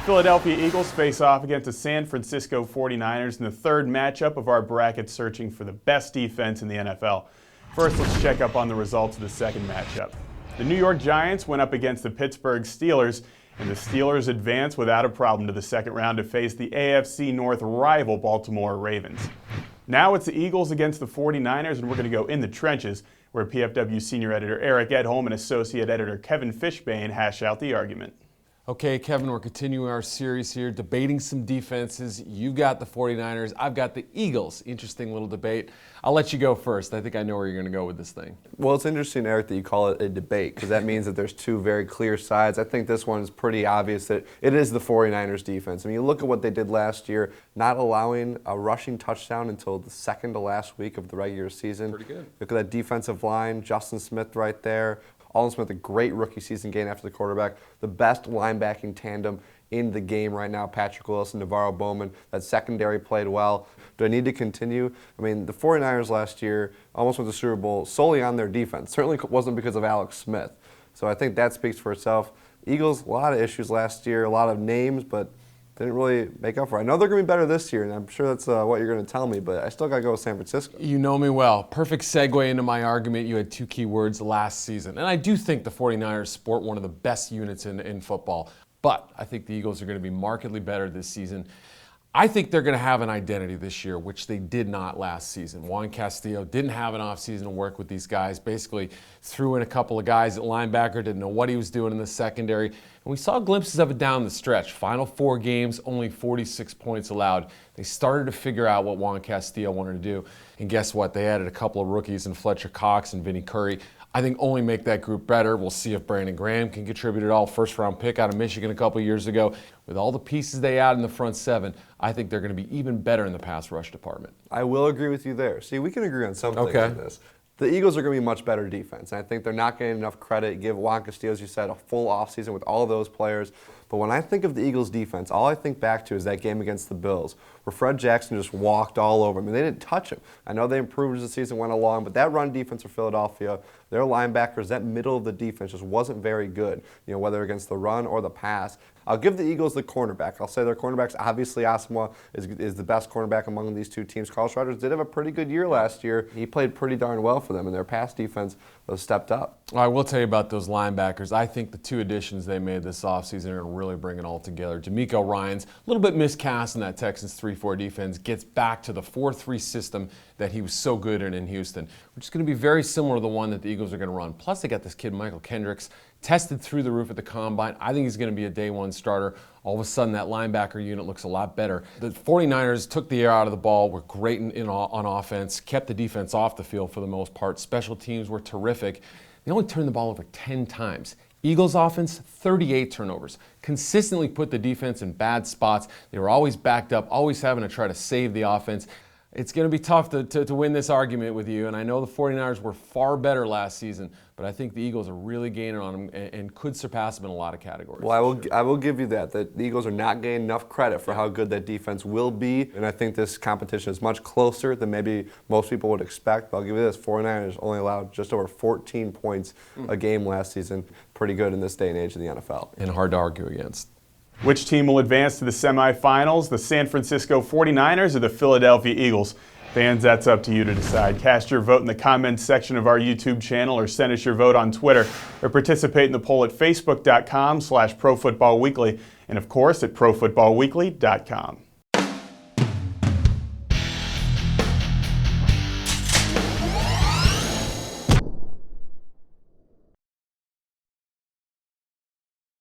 Philadelphia Eagles face off against the San Francisco 49ers in the third matchup of our bracket searching for the best defense in the NFL. First, let's check up on the results of the second matchup. The New York Giants went up against the Pittsburgh Steelers, and the Steelers advanced without a problem to the second round to face the AFC North rival Baltimore Ravens. Now it's the Eagles against the 49ers, and we're going to go in the trenches, where PFW senior editor Eric Edholm and associate editor Kevin Fishbane hash out the argument. Okay, Kevin, we're continuing our series here, debating some defenses. You've got the 49ers, I've got the Eagles. Interesting little debate. I'll let you go first. I think I know where you're going to go with this thing. Well, it's interesting, Eric, that you call it a debate, because that means that there's two very clear sides. I think this one is pretty obvious that it is the 49ers defense. I mean, you look at what they did last year, not allowing a rushing touchdown until the second to last week of the regular season. Pretty good. Look at that defensive line, Justin Smith right there. Alden Smith, a great rookie season game after the quarterback. The best linebacking tandem in the game right now, Patrick Willis and Navarro Bowman. That secondary played well. Do I need to continue? I mean, the 49ers last year almost went to the Super Bowl solely on their defense. Certainly wasn't because of Alex Smith. So I think that speaks for itself. Eagles, a lot of issues last year, a lot of names, but didn't really make up for it. I know they're going to be better this year, and I'm sure that's what you're going to tell me, but I still got to go with San Francisco. You know me well. Perfect segue into my argument. You had two key words last season, and I do think the 49ers sport one of the best units in football, but I think the Eagles are going to be markedly better this season. I think they're going to have an identity this year, which they did not last season. Juan Castillo didn't have an offseason to work with these guys, basically threw in a couple of guys at linebacker, didn't know what he was doing in the secondary. And we saw glimpses of it down the stretch. Final 4 games, only 46 points allowed. They started to figure out what Juan Castillo wanted to do. And guess what? They added a couple of rookies in Fletcher Cox and Vinny Curry. I think only make that group better. We'll see if Brandon Graham can contribute at all. First-round pick out of Michigan a couple of years ago. With all the pieces they add in the front seven, I think they're going to be even better in the pass rush department. I will agree with you there. See, we can agree on something like this. The Eagles are going to be much better defense. And I think they're not getting enough credit. Give Juan Castillo, as you said, a full offseason with all of those players. But when I think of the Eagles' defense, all I think back to is that game against the Bills, where Fred Jackson just walked all over him. And they didn't touch him. I know they improved as the season went along, but that run defense for Philadelphia, their linebackers, that middle of the defense just wasn't very good, whether against the run or the pass. I'll give the Eagles the cornerback. I'll say their cornerbacks, obviously Asomugha is the best cornerback among these two teams. Carl Schreiters did have a pretty good year last year. He played pretty darn well for them, and their pass defense was stepped up. I will tell you about those linebackers. I think the two additions they made this offseason are going to really bring it all together. D'Amico Ryans, a little bit miscast in that Texans 3-4 defense, gets back to the 4-3 system that he was so good in Houston, which is going to be very similar to the one that the Eagles are going to run. Plus, they got this kid, Michael Kendricks, tested through the roof at the Combine. I think he's going to be a day one starter. All of a sudden, that linebacker unit looks a lot better. The 49ers took the air out of the ball, were great on offense, kept the defense off the field for the most part. Special teams were terrific. They only turned the ball over 10 times. Eagles offense, 38 turnovers. Consistently put the defense in bad spots. They were always backed up, always having to try to save the offense. It's going to be tough to win this argument with you, and I know the 49ers were far better last season, but I think the Eagles are really gaining on them and could surpass them in a lot of categories. Well, I will give you that the Eagles are not getting enough credit for how good that defense will be, and I think this competition is much closer than maybe most people would expect. But I'll give you this, 49ers only allowed just over 14 points a game last season. Pretty good in this day and age of the NFL. And hard to argue against. Which team will advance to the semifinals, the San Francisco 49ers or the Philadelphia Eagles? Fans, that's up to you to decide. Cast your vote in the comments section of our YouTube channel or send us your vote on Twitter or participate in the poll at facebook.com/ProFootballWeekly and, of course, at ProFootballWeekly.com.